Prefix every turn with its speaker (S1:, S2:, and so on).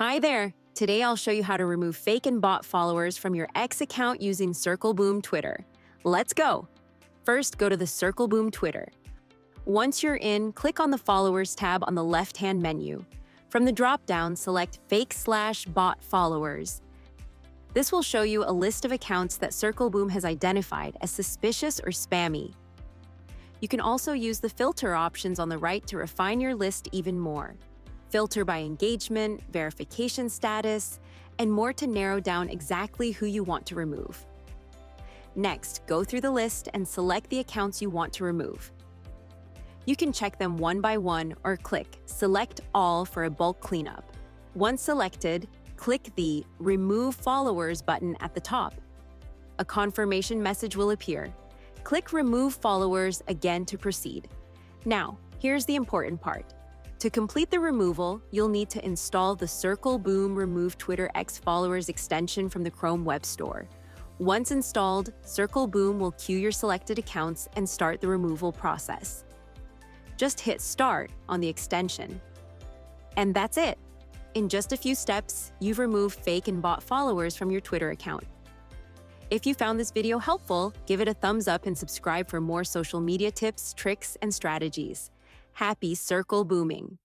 S1: Hi there! Today I'll show you how to remove fake and bot followers from your X account using Circleboom Twitter. Let's go! First, go to the Circleboom Twitter. Once you're in, click on the Followers tab on the left-hand menu. From the drop-down, select Fake/Bot Followers. This will show you a list of accounts that Circleboom has identified as suspicious or spammy. You can also use the filter options on the right to refine your list even more. Filter by engagement, verification status, and more to narrow down exactly who you want to remove. Next, go through the list and select the accounts you want to remove. You can check them one by one or click Select All for a bulk cleanup. Once selected, click the Remove Followers button at the top. A confirmation message will appear. Click Remove Followers again to proceed. Now, here's the important part. To complete the removal, you'll need to install the Circleboom Remove Twitter X Followers extension from the Chrome Web Store. Once installed, Circleboom will queue your selected accounts and start the removal process. Just hit Start on the extension. And that's it! In just a few steps, you've removed fake and bot followers from your Twitter account. If you found this video helpful, give it a thumbs up and subscribe for more social media tips, tricks, and strategies. Happy Circlebooming!